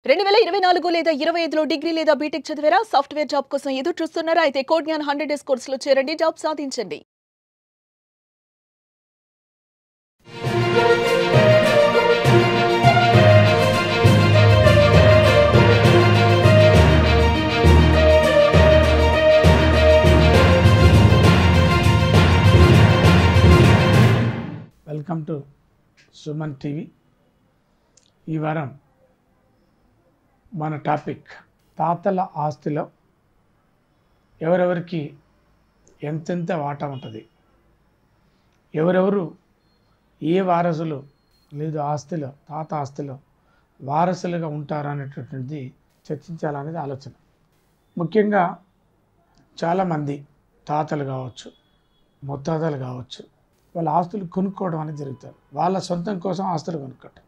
2024 లేదా 25లో డిగ్రీ లేదా బీటెక్ చదివారా? సాఫ్ట్‌వేర్ జాబ్ కోసం ఎదురు చూస్తున్నారా? అయితే కోడ్ జ్ఞాన్ 100 డేస్ కోర్సులో చేరండి, జాబ్ సాధించండి. Welcome to Suman TV. ఈ వారం మన టాపిక్ తాతల ఆస్తిలో ఎవరెవరికి ఎంతెంత వాటా ఉంటుంది, ఎవరెవరు ఏ వారసులు లేదు ఆస్తిలో తాత ఆస్తిలో వారసులుగా ఉంటారు అనేటటువంటిది చర్చించాలనేది ఆలోచన. ముఖ్యంగా చాలామంది తాతలు కావచ్చు, ముత్తాతలు కావచ్చు, వాళ్ళ ఆస్తులు కొనుక్కోవడం అనేది జరుగుతుంది. వాళ్ళ సొంతం కోసం ఆస్తులు కొనుక్కోవటం.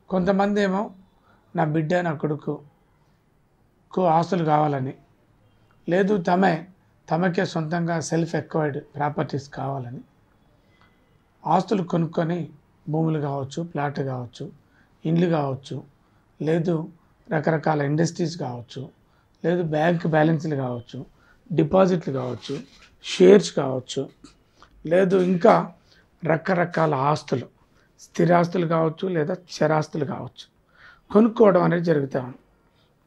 కొంతమంది ఏమో నా బిడ్డ నా కొడుకుకు ఆస్తులు కావాలని, లేదు తమకే సొంతంగా సెల్ఫ్ ఎక్వైర్డ్ ప్రాపర్టీస్ కావాలని ఆస్తులు కొనుక్కొని భూములు కావచ్చు, ప్లాట్ కావచ్చు, ఇండ్లు కావచ్చు, లేదు రకరకాల ఇండస్ట్రీస్ కావచ్చు, లేదు బ్యాంక్ బ్యాలెన్స్లు కావచ్చు, డిపాజిట్లు కావచ్చు, షేర్స్ కావచ్చు, లేదు ఇంకా రకరకాల ఆస్తులు, స్థిరాస్తులు కావచ్చు లేదా చరాస్తులు కావచ్చు కొనుక్కోవడం అనేది జరుగుతూ ఉంది.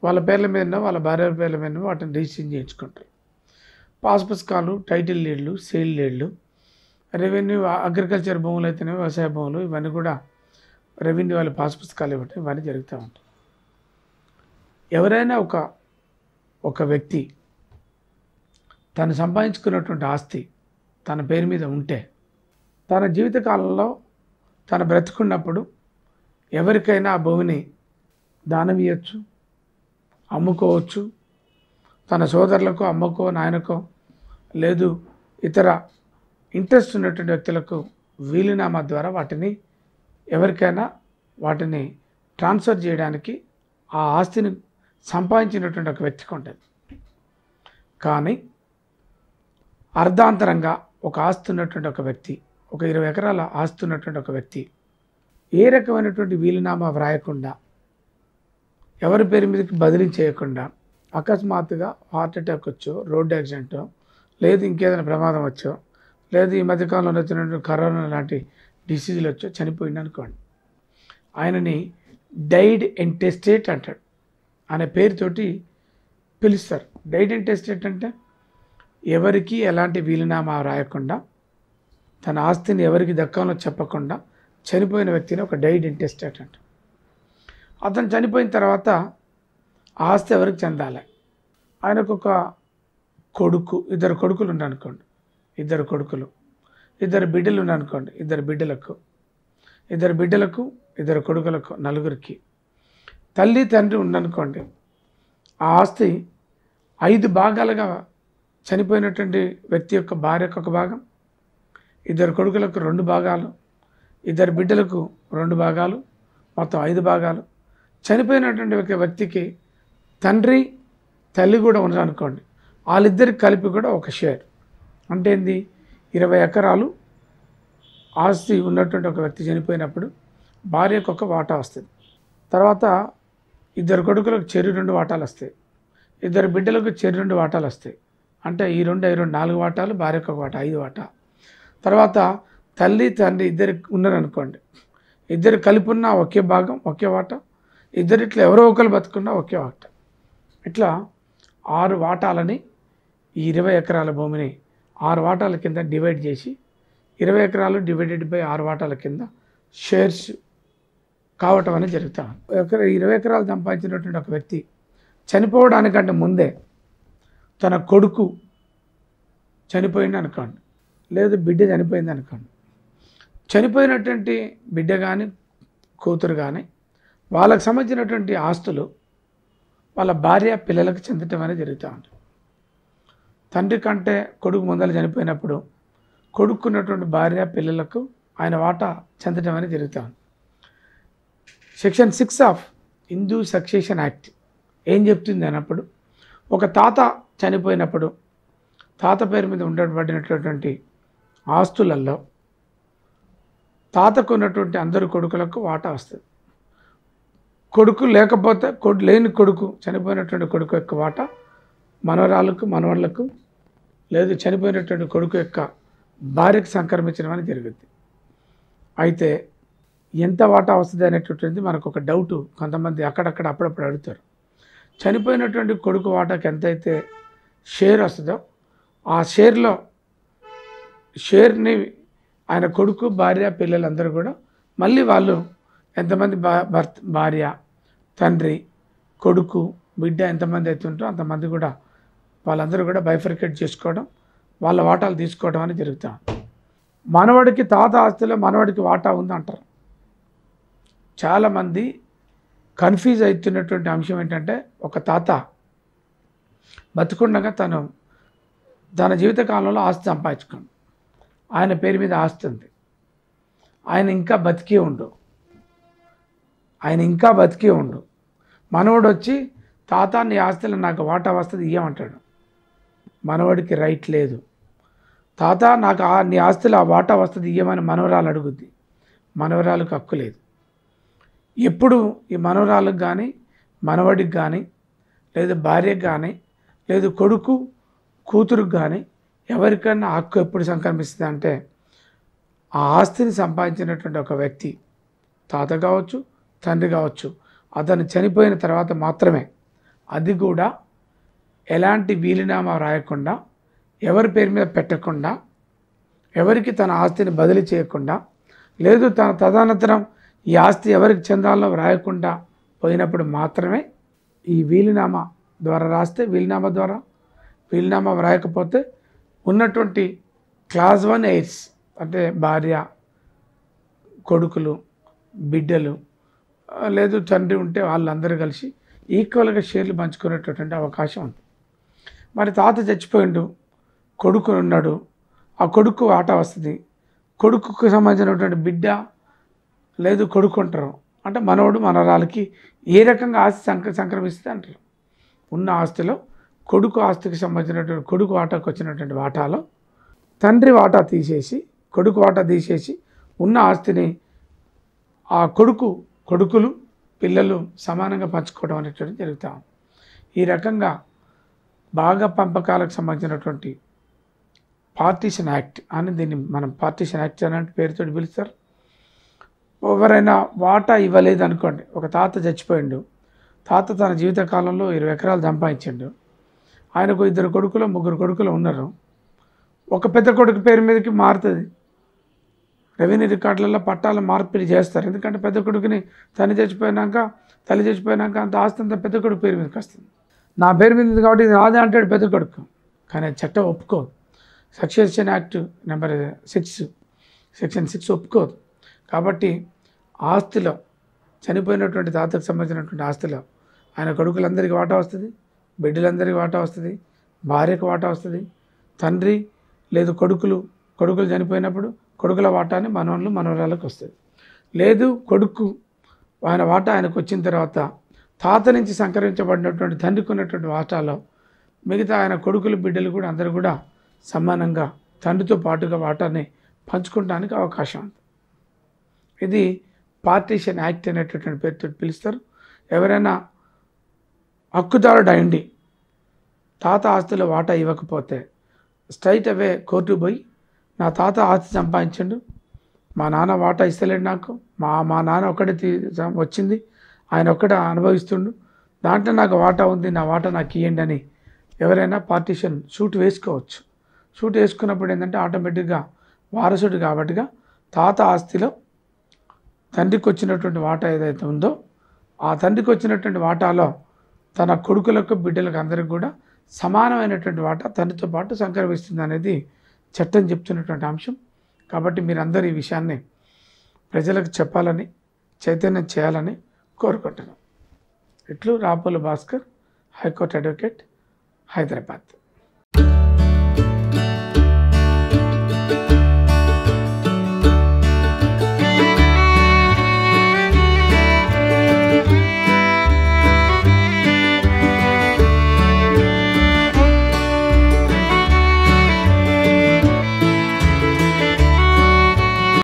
వాళ్ళ పేర్ల మీద వాళ్ళ భార్య పేర్ల మీద వాటిని రిజిస్ట్రేషన్ చేయించుకుంటారు. పాస్ పుస్తకాలు, టైటిల్ డీడ్లు, సేల్ డీడ్లు, రెవెన్యూ అగ్రికల్చర్ భూములు అయితేనే వ్యవసాయ భూములు, ఇవన్నీ కూడా రెవెన్యూ వాళ్ళ పాస్ పుస్తకాలు ఇవ్వటం ఇవన్నీ జరుగుతూ ఉంటాయి. ఎవరైనా ఒక వ్యక్తి తను సంపాదించుకున్నటువంటి ఆస్తి తన పేరు మీద ఉంటే తన జీవితకాలంలో తను బ్రతుకున్నప్పుడు ఎవరికైనా ఆ భూమిని దానం ఇవ్వచ్చు, అమ్ముకోవచ్చు, తన సోదరులకు, అమ్మకో, నాయనకో, లేదు ఇతర ఇంట్రెస్ట్ ఉన్నటువంటి వ్యక్తులకు వీలునామా ద్వారా ఎవరికైనా వాటిని ట్రాన్స్ఫర్ చేయడానికి ఆ ఆస్తిని సంపాదించినటువంటి ఒక వ్యక్తికి ఉంటుంది. కానీ అర్ధాంతరంగా ఒక ఆస్తి ఉన్నటువంటి ఒక వ్యక్తి, ఒక 20 ఎకరాల ఆస్తి ఉన్నటువంటి ఒక వ్యక్తి ఏ రకమైనటువంటి వీలునామా వ్రాయకుండా, ఎవరి పేరు మీదకి బదిలీ చేయకుండా అకస్మాత్తుగా హార్ట్ అటాక్ వచ్చో, రోడ్డు యాక్సిడెంటో, లేదు ఇంకేదైనా ప్రమాదం వచ్చో, లేదు ఈ మధ్యకాలంలో వచ్చినటువంటి కరోనా లాంటి డిసీజులు వచ్చో చనిపోయింది అనుకోండి, ఆయనని డైడ్ ఇంటెస్టేట్ అంటాడు. అనే పేరుతోటి పిలుస్తారు. డైడ్ ఇంటెస్టేట్ అంటే ఎవరికి ఎలాంటి వీలునామా రాయకుండా, తన ఆస్తిని ఎవరికి దక్కాలో చెప్పకుండా చనిపోయిన వ్యక్తిని ఒక డైడ్ ఇంటెస్టేట్ అంట. అతను చనిపోయిన తర్వాత ఆ ఆస్తి ఎవరికి చెందాలి? ఆయనకు ఒక కొడుకు, 2 కొడుకులు ఉన్నారనుకోండి, 2 కొడుకులు, 2 బిడ్డలు ఉన్నారనుకోండి, 2 బిడ్డలకు, 2 బిడ్డలకు, 2 కొడుకులకు, 4కి, తల్లి తండ్రి ఉండనుకోండి, ఆ ఆస్తి 5 భాగాలుగా చనిపోయినటువంటి వ్యక్తి యొక్క భార్యకు ఒక భాగం, 2 కొడుకులకు 2 భాగాలు, 2 బిడ్డలకు 2 భాగాలు, మొత్తం 5 భాగాలు. చనిపోయినటువంటి వ్యక్తికి తండ్రి తల్లి కూడా ఉన్నారనుకోండి, వాళ్ళిద్దరికి కలిపి కూడా ఒక షేర్. అంటే ఏంది? 20 ఎకరాలు ఆస్తి ఉన్నటువంటి ఒక వ్యక్తి చనిపోయినప్పుడు భార్యకు ఒక వాటా వస్తుంది. తర్వాత 2 కొడుకులకు చెరి 2 వాటాలు వస్తాయి, 2 బిడ్డలకు చెరి 2 వాటాలు వస్తాయి. అంటే ఈ 2 4 వాటాలు, భార్యకు ఒక వాటా 5 వాటా. తర్వాత తల్లి తండ్రి 2 ఉన్నారనుకోండి, 2 కలిపి ఉన్న ఒకే భాగం, ఒకే వాటా. 2 ఇట్లా ఎవరో ఒకరు బతుకున్నా ఒకే వాటా. ఇట్లా 6 వాటాలని, ఈ 20 ఎకరాల భూమిని 6 వాటాల కింద డివైడ్ చేసి 20 ఎకరాలు డివైడెడ్ బై 6 వాటాల కింద షేర్స్ కావటం అనేది జరుగుతాం. 20 ఎకరాలు సంపాదించినటువంటి ఒక వ్యక్తి చనిపోవడానికంటే ముందే తన కొడుకు చనిపోయింది అనుకోండి, లేదు బిడ్డ చనిపోయింది అనుకోండి, చనిపోయినటువంటి బిడ్డ కానీ కూతురు కానీ వాళ్ళకు సంబంధించినటువంటి ఆస్తులు వాళ్ళ భార్య పిల్లలకు చెందటం అనేది జరుగుతూ ఉంటుంది. తండ్రి కంటే కొడుకు ముందర చనిపోయినప్పుడు కొడుకున్నటువంటి భార్య పిల్లలకు ఆయన వాటా చెందటం అనేది జరుగుతూ ఉంది. Section 6 of Hindu succession act ఏం చెప్తుంది అన్నప్పుడు, ఒక తాత చనిపోయినప్పుడు తాత పేరు మీద ఉండబడినటువంటి ఆస్తులలో తాతకు ఉన్నటువంటి అందరు కొడుకులకు వాటా వస్తుంది. కొడుకు లేకపోతే లేని కొడుకు, చనిపోయినటువంటి కొడుకు యొక్క వాటా మనవరాళ్ళకు, మనవళ్ళకు, లేదు చనిపోయినటువంటి కొడుకు యొక్క భార్యకు సంక్రమించడం అని జరుగుద్ది. అయితే ఎంత వాటా వస్తుంది అనేటటువంటిది మనకు ఒక డౌటు కొంతమంది అక్కడక్కడ అప్పుడప్పుడు అడుగుతారు. చనిపోయినటువంటి కొడుకు వాటాకి ఎంతైతే షేర్ వస్తుందో ఆ షేర్ని ఆయన కొడుకు, భార్య, పిల్లలందరూ కూడా మళ్ళీ వాళ్ళు ఎంతమంది భార్య, తండ్రి, కొడుకు, బిడ్డ ఎంతమంది అయితే ఉంటారో అంతమంది కూడా వాళ్ళందరూ కూడా బైఫర్కేట్ చేసుకోవడం, వాళ్ళ వాటాలు తీసుకోవడం అని జరుగుతాం. మనవడికి తాత ఆస్తిలో మనవడికి వాటా ఉంది అంటారు. చాలామంది కన్ఫ్యూజ్ అవుతున్నటువంటి అంశం ఏంటంటే, ఒక తాత బతుకుండగా తన జీవితకాలంలో ఆస్తి సంపాదించుకోండి, ఆయన పేరు మీద ఆస్తి ఉంది, ఆయన ఇంకా బతికి ఉండు. మనవడు వచ్చి తాత నీ ఆస్తిలో నాకు వాటా వస్తుంది ఇయ్యమంటాడు. మనవడికి రైట్ లేదు. తాత నాకు నీ ఆస్తిలో ఆ వాటా వస్తుంది ఇయ్యమని మనవరాలు అడుగుద్ది. మనవరాలకు హక్కు లేదు. ఎప్పుడు ఈ మనవరాలకు కానీ, మనవడికి కానీ, లేదు భార్యకు కానీ, లేదు కొడుకు, కూతురుకు కానీ ఎవరికన్నా హక్కు ఎప్పుడు సంక్రమిస్తుంది అంటే, ఆ ఆస్తిని సంపాదించినటువంటి ఒక వ్యక్తి, తాత కావచ్చు, తండ్రి కావచ్చు, అతను చనిపోయిన తర్వాత మాత్రమే. అది కూడా ఎలాంటి వీలునామా రాయకుండా, ఎవరి పేరు మీద పెట్టకుండా, ఎవరికి తన ఆస్తిని బదిలీ చేయకుండా, లేదు తదనంతరం ఈ ఆస్తి ఎవరికి చెందాలో రాయకుండా పోయినప్పుడు మాత్రమే ఈ వీలునామా ద్వారా రాస్తే, వీలునామా రాయకపోతే ఉన్నటువంటి క్లాస్ 1 ఎయిర్స్ అంటే భార్య, కొడుకులు, బిడ్డలు, లేదు తండ్రి ఉంటే వాళ్ళందరూ కలిసి ఈక్వల్గా షేర్లు పంచుకునేటటువంటి అవకాశం ఉంది. మరి తాత చచ్చిపోయిండు, కొడుకు ఉన్నాడు, ఆ కొడుకు వాటా వస్తుంది. కొడుకుకు సంబంధించినటువంటి బిడ్డ లేదు కొడుకు ఉంటారు అంటే మనవడు, మనవరాలకి ఏ రకంగా ఆస్తి సంక్రమిస్తుంది అంటారు. ఉన్న ఆస్తిలో కొడుకు ఆస్తికి సంబంధించినటువంటి కొడుకు వాటాకు వచ్చినటువంటి వాటాలో తండ్రి వాటా తీసేసి, కొడుకు వాటా తీసేసి ఉన్న ఆస్తిని ఆ కొడుకులు, పిల్లలు సమానంగా పంచుకోవడం అనేటువంటి జరుగుతాం. ఈ రకంగా భాగ పంపకాలకు సంబంధించినటువంటి పార్టీషన్ యాక్ట్ అని దీన్ని మనం పార్టీషన్ యాక్ట్ అనే పేరుతో పిలుస్తారు. ఎవరైనా వాటా ఇవ్వలేదు అనుకోండి, ఒక తాత చచ్చిపోయిండు, తాత తన జీవితకాలంలో 20 ఎకరాలు సంపాదించిండు, ఆయనకు 2 కొడుకులు 3 కొడుకులు ఉన్నారు. ఒక పెద్ద కొడుకు పేరు మీదకి మారుతుంది, రెవెన్యూ రికార్డులలో పట్టాల మార్పిడి చేస్తారు. ఎందుకంటే పెద్ద కొడుకుని తల్లి చచ్చిపోయినాక అంత ఆస్తి అంతా పెద్ద కొడుకు పేరు మీదకి వస్తుంది. నా పేరు మీద ఉంది కాబట్టి ఇది రాదే అంటాడు పెద్ద కొడుకు. కానీ చట్టం ఒప్పుకోదు. సక్సెషన్ యాక్ట్ నెంబర్ 6 సెక్షన్ 6 ఒప్పుకోదు. కాబట్టి ఆస్తిలో, చనిపోయినటువంటి తాతకు సంబంధించినటువంటి ఆస్తిలో ఆయన కొడుకులందరికీ వాటా వస్తుంది, బిడ్డలందరికీ వాటా వస్తుంది, భార్యకు వాటా వస్తుంది, తండ్రి లేదు కొడుకులు చనిపోయినప్పుడు కొడుకుల వాటాని మనవరాలకు వస్తుంది. లేదు కొడుకు ఆయన వాటా ఆయనకు వచ్చిన తర్వాత తాత నుంచి సంకరించబడినటువంటి తండ్రికి ఉన్నటువంటి వాటాలో మిగతా ఆయన కొడుకులు, బిడ్డలు కూడా అందరూ కూడా సమానంగా తండ్రితో పాటుగా వాటాని పంచుకోవడానికి అవకాశం ఉంది. ఇది పార్టీషన్ యాక్ట్ అనేటటువంటి పేరుతో పిలుస్తారు. ఎవరైనా హక్కుదారుడు అయింది తాత ఆస్తిలో వాటా ఇవ్వకపోతే స్ట్రైట్ అవే కోర్టు పోయి, నా తాత ఆస్తి సంపాదించండు, మా నాన్న వాటా ఇస్తలేడు నాకు, మా నాన్న ఒక్కడే వచ్చింది, ఆయన ఒక్కడే అనుభవిస్తుండు, దాంట్లో నాకు వాటా ఉంది, నా వాటా నాకు ఇవ్వండి అని ఎవరైనా పార్టీషన్ షూట్ వేసుకోవచ్చు. షూట్ వేసుకున్నప్పుడు ఏంటంటే ఆటోమేటిక్గా వారసుడు కాబట్టిగా తాత ఆస్తిలో తండ్రికి వచ్చినటువంటి వాటా ఏదైతే ఉందో ఆ తండ్రికి వచ్చినటువంటి వాటాలో తన కొడుకులకు, బిడ్డలకు అందరికి కూడా సమానమైనటువంటి వాటా తండ్రితో పాటు సంక్రమిస్తుంది అనేది చట్టం చెప్తున్నటువంటి అంశం. కాబట్టి మీరందరూ ఈ విషయాన్ని ప్రజలకు చెప్పాలని, చైతన్యం చేయాలని కోరుకుంటున్నాం. ఇట్లు రాపోలు భాస్కర్, హైకోర్టు అడ్వకేట్, హైదరాబాద్.